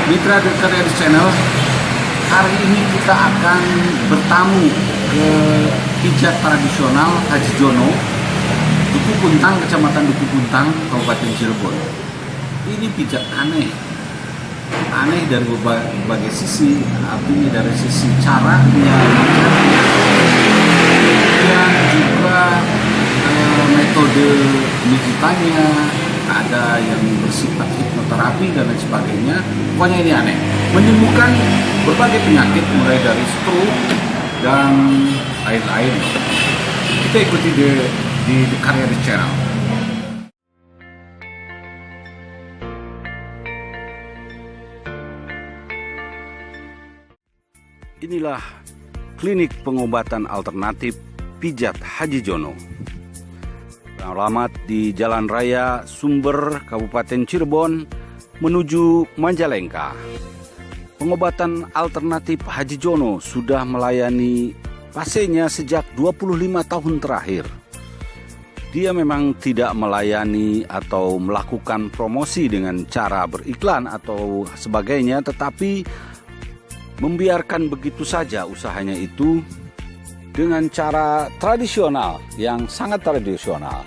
Mitra The Career Channel, hari ini kita akan bertamu ke pijat tradisional Haji Jono, Duku Puntang, Kecamatan Duku Puntang, Kabupaten Cirebon. Ini pijat aneh dari berbagai sisi, artinya dari sisi caranya, dan juga metode pijitannya, ada yang bersifat hipnoterapi dan lain sebagainya. Pokoknya ini aneh, menyembuhkan berbagai penyakit mulai dari stroke dan lain-lain. Kita ikuti di The Career Channel. Inilah klinik pengobatan alternatif pijat Haji Jono. Alamat di Jalan Raya Sumber, Kabupaten Cirebon menuju Majalengka. Pengobatan alternatif Haji Jono sudah melayani pasiennya sejak 25 tahun terakhir. Dia memang tidak melayani atau melakukan promosi dengan cara beriklan atau sebagainya, tetapi membiarkan begitu saja usahanya itu dengan cara tradisional, yang sangat tradisional.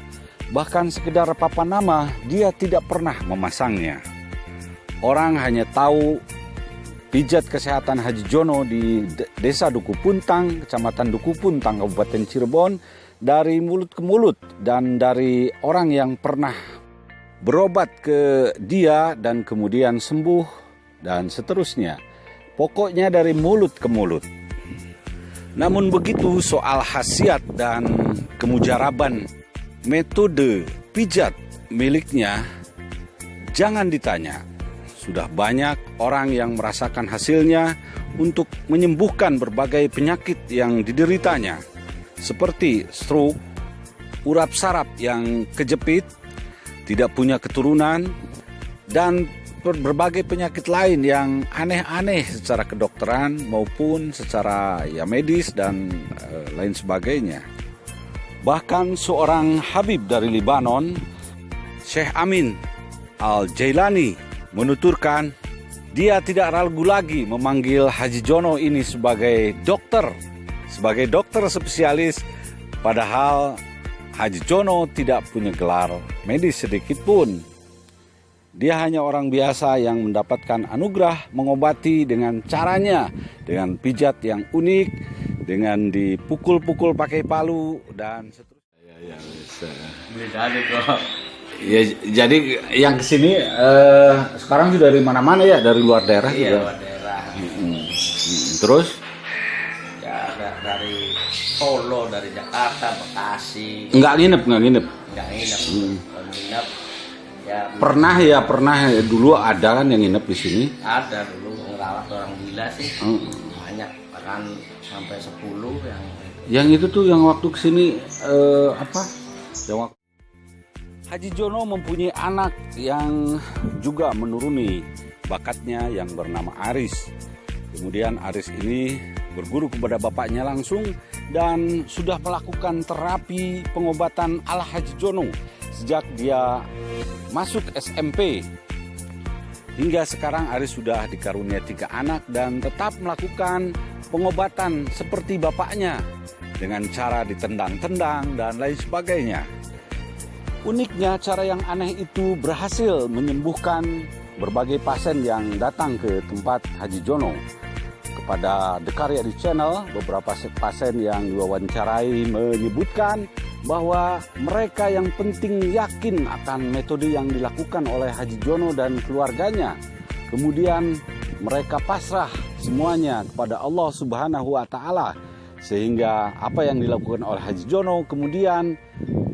Bahkan sekedar papan nama dia tidak pernah memasangnya. Orang hanya tahu pijat kesehatan Haji Jono di Desa Duku Puntang, Kecamatan Duku Puntang, Kabupaten Cirebon, dari mulut ke mulut dan dari orang yang pernah berobat ke dia dan kemudian sembuh dan seterusnya. Pokoknya dari mulut ke mulut. Namun begitu soal khasiat dan kemujaraban metode pijat miliknya, jangan ditanya. Sudah banyak orang yang merasakan hasilnya untuk menyembuhkan berbagai penyakit yang dideritanya, seperti stroke, urat saraf yang kejepit, tidak punya keturunan, dan berbagai penyakit lain yang aneh-aneh secara kedokteran maupun secara medis dan lain sebagainya. Bahkan seorang Habib dari Libanon, Syekh Amin Al-Jailani, menuturkan dia tidak ragu lagi memanggil Haji Jono ini sebagai dokter spesialis, padahal Haji Jono tidak punya gelar medis sedikit pun. Dia hanya orang biasa yang mendapatkan anugerah mengobati dengan caranya, dengan pijat yang unik, dengan dipukul-pukul pakai palu dan seterusnya. Ya, bisa. Ya, jadi yang kesini sekarang sudah dari mana-mana ya, dari luar daerah. Iya, juga. luar daerah. Terus? Ya, dari Solo, dari Jakarta, Bekasi. Nggak nginep. Nggak nginep. Kalau nginep, ya pernah dulu ada kan yang nginep di sini? ada dulu ngerawat orang gila sih. Banyak, bahkan sampai 10 yang itu tuh yang waktu kesini Haji Jono mempunyai anak yang juga menuruni bakatnya yang bernama Aris. Kemudian Aris ini berguru kepada bapaknya langsung dan sudah melakukan terapi pengobatan ala Haji Jono sejak dia masuk SMP. Hingga sekarang Aris sudah dikarunia 3 anak dan tetap melakukan pengobatan seperti bapaknya dengan cara ditendang-tendang dan lain sebagainya. Uniknya cara yang aneh itu berhasil menyembuhkan berbagai pasien yang datang ke tempat Haji Jono. Kepada The Career Channel, beberapa pasien yang diwawancarai menyebutkan bahwa mereka yang penting yakin akan metode yang dilakukan oleh Haji Jono dan keluarganya. Kemudian mereka pasrah semuanya kepada Allah Subhanahu wa Ta'ala, sehingga apa yang dilakukan oleh Haji Jono kemudian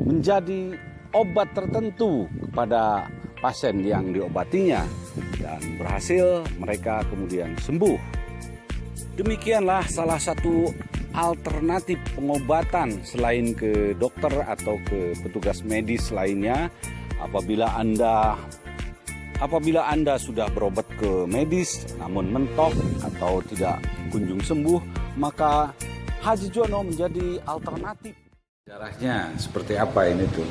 menjadi obat tertentu kepada pasien yang diobatinya dan berhasil mereka kemudian sembuh. Demikianlah salah satu alternatif pengobatan selain ke dokter atau ke petugas medis lainnya. Apabila Anda sudah berobat ke medis namun mentok atau tidak kunjung sembuh, maka Haji Jono menjadi alternatif. Sejarahnya seperti apa ini tuh?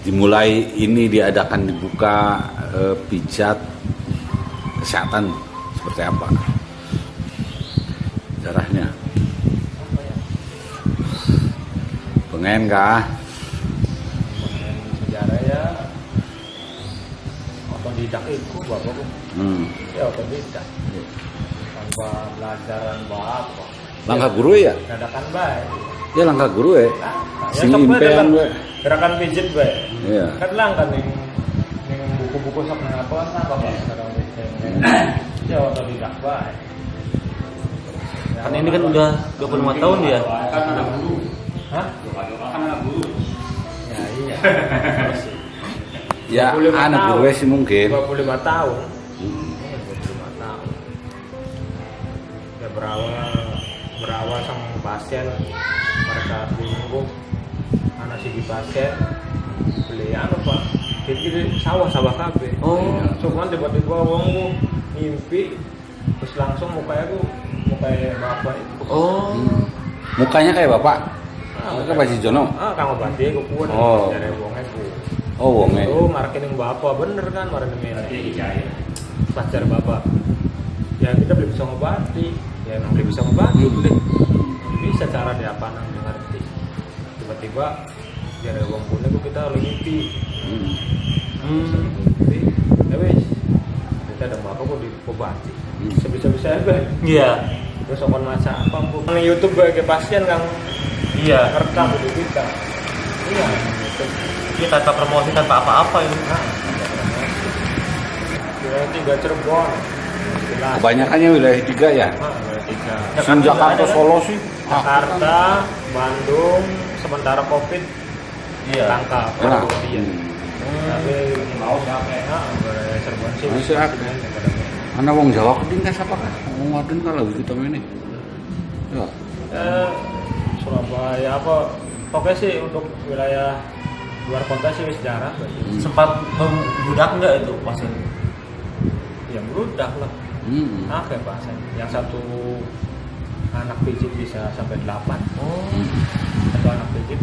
Dimulai ini diadakan dibuka pijat kesehatan seperti apa sejarahnya. Pengen kah? Sejarah ya otodidak itu bapakku. Ya otodidak. Tanpa belajaran apa. Langkah guru ya? Dadakan baik. Ya langkah guru ya. Ya Sing sok bae impean we. gerakan pijit bae. Iya. Kan langkah ning buku-buku sok nang apa apa Pak. Ya otodidak baik. Kan ini kan udah 25 tahun ya. Kan ada guru. Hah? Kan ada guru. Ya iya. Ya 25 anak tahun. guru sih mungkin. 25 tahun. 25 tahun. Ya berawal sang pasien mereka bingung anak si pasien beli anu Pak. Jadi sawah kabeh. Oh. Cuman tiba-tiba wong ngimpi terus langsung mukanya bapak itu. Oh. Mukanya kayak bapak. Mereka Pak Jono. Kang Obati ku kuwi Oh. dari wonge ku. Oh wonge. Oh, marketing bapak bener kan marketing ini. Pacar bapak. Ya kita belum bisa ngobati. Ya emang belum bisa ngobati. Bisa cara dia apa nang ngerti. Tiba-tiba dari wong kuno kita ngimpi. Ya wis. Kita ada bapak kok diobati. Sebisa-bisa aja. Iya. Terus akan maca apa bu? Nang YouTube bagi pasien Kang. Iya. Rekam di kita. Iya. Kita tanpa promosi tanpa apa-apa ini. Wilayah 3 Cirebon. Jelas. Kebanyakannya wilayah 3 ya. Wilayah 3. Sing Jakarta Solo sih. Jakarta, Bandung, sementara Covid. Iya. Langka. Enak. Iya. Tapi mau sampai Cirebon sih. Masih akeh. Ana wong Jawa keding kas apa kan? Wong wadon kalau kita ini. Ya. Surabaya apa? Oke sih untuk wilayah luar kota sih sejarah. Sempat membludak enggak itu pasien? Ya meludak lah. Oke pasien. Yang satu anak pijit bisa sampai 8. Oh. Satu anak pijit.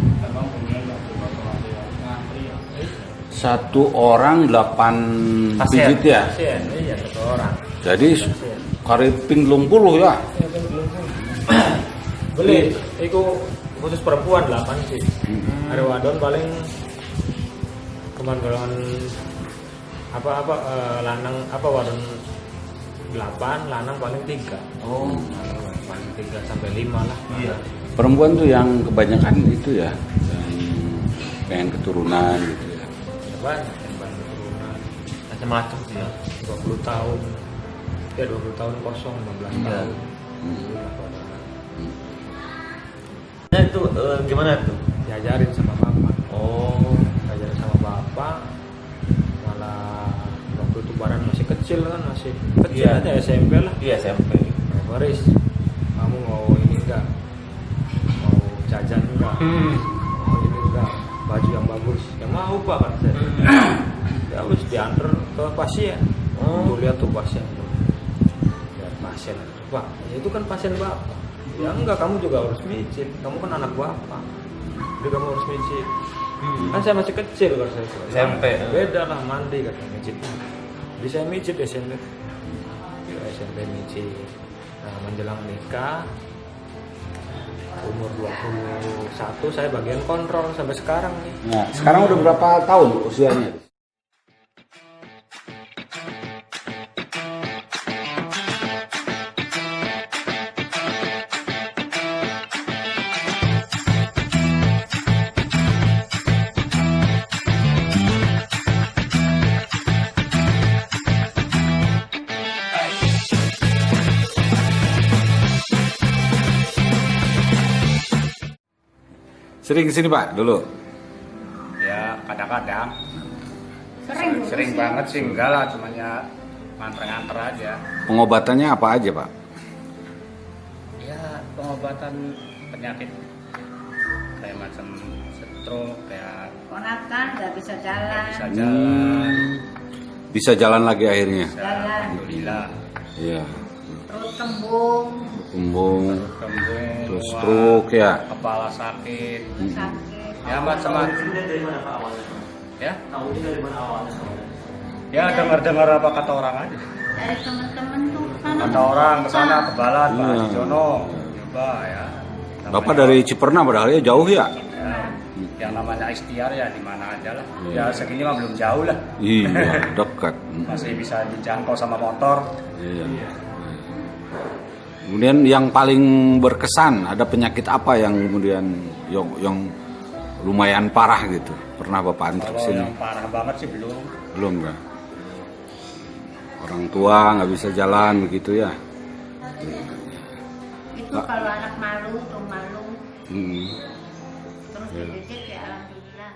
Satu orang 8 Pasien. pijit ya. Pasien, iya satu orang. Jadi kariping 20 ya. Beli, itu khusus perempuan 8 sih. Ada wadon paling kemanggalan lanang wadon 8, lanang paling 3. Oh. Paling 3 sampai 5 lah. Iya. Perempuan tuh yang kebanyakan itu ya, yang pengen keturunan gitu ya. Banyak yang banyak turunan. Macam-macam sih ya. 20 tahun. Ya 20 tahun kosong, 15 Iya. tahun. Nah itu gimana tuh? Diajarin sama bapak. Oh. Diajarin sama bapak. Malah waktu itu Baran masih kecil kan, masih kecil Iya. aja SMP lah. Iya SMP. Baris, kamu mau ini enggak? Mau jajan enggak? Mau ini enggak? Baju yang bagus. Ya mau Pak kan saya. Ya harus diantar ke pasien. Tuh lihat tuh pasien. Lihat pasien. Pak, ya itu kan pasien bapak. Ya enggak, kamu juga harus micit. Kamu kan anak bapak. Jadi kamu harus micit. Kan saya masih kecil kalau saya SMP. Beda lah mandi katanya micitnya. Jadi saya micit SMP. Ya, SMP micit. Nah, menjelang nikah umur 21 saya bagian kontrol sampai sekarang nih. Nah, sekarang udah berapa tahun usianya? Sering kesini Pak dulu? Ya kadang-kadang sering banget sih enggak lah, cuman ya nganter-nganter aja. Pengobatannya apa aja Pak? Ya pengobatan penyakit kayak macam stroke, kayak Ponakan nggak bisa jalan. bisa jalan, Bisa jalan lagi akhirnya? Jalan. alhamdulillah. Iya. Terus kembung, Kembung, Kembung, terus mual, stroke ya. kepala sakit, sakit. ya macam-macam. Dari mana Pak awalnya? Ya, Tahunya dari mana awalnya? ya dengar-dengar apa kata orang aja. Dari teman-teman tuh Ada orang ke sana ke Balat, Pak Iya. Haji Jono, coba ya. Bapak dari Ciperna padahal ya jauh ya. Ya, yang namanya ikhtiar ya di mana aja lah. Ya segini mah belum jauh lah. Iya, dekat. Masih bisa dijangkau sama motor. Iya. Kemudian yang paling berkesan ada penyakit apa yang kemudian yang lumayan parah gitu? Pernah Bapak antar ke Kalau sini? yang parah banget sih belum. Belum kan? Orang tua nggak bisa jalan begitu ya? Itu kalau anak malu tuh malu. Hmm. Terus digigit ya alhamdulillah.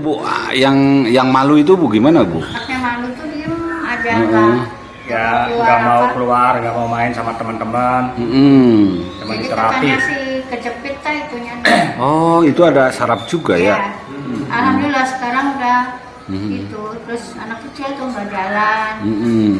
Bu, yang malu itu Bu gimana Bu? Anaknya malu tuh diem aja nggak. Ya nggak mau keluar, nggak mau main sama teman-teman. Cuma Jadi diterapi. katanya sih kejepit lah itunya. Oh, itu ada saraf juga ya? Alhamdulillah sekarang udah gitu. Terus anak kecil tuh nggak jalan.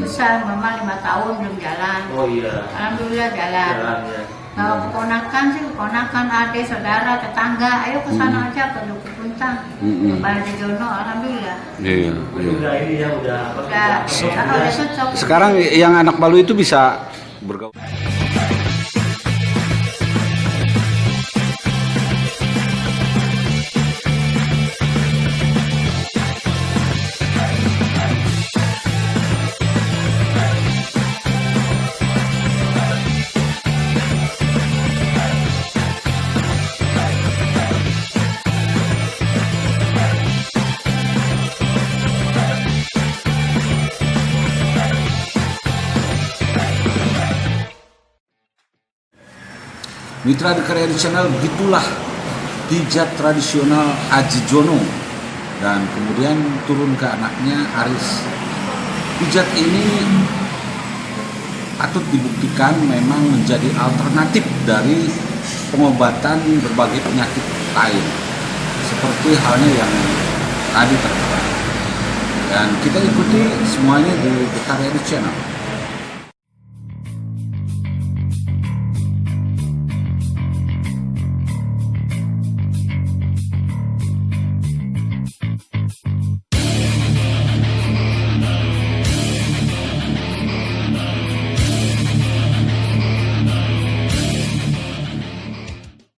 Susah, mama 5 tahun belum jalan. Oh iya. Alhamdulillah jalan. Jalan ya. Kalau keponakan sih, keponakan, adik, saudara, tetangga, ayo ke sana aja ke Dukuh Puntang, ke Pak Haji Jono, alhamdulillah. Iya. Udah ini ya udah apa? Udah cocok. Sekarang yang anak malu itu bisa bergaul. Mitra The Karya Channel, begitulah pijat tradisional Haji Jono dan kemudian turun ke anaknya Aris. Pijat ini patut dibuktikan memang menjadi alternatif dari pengobatan berbagai penyakit lain seperti halnya yang tadi tertera. Dan kita ikuti semuanya di The Karya Channel.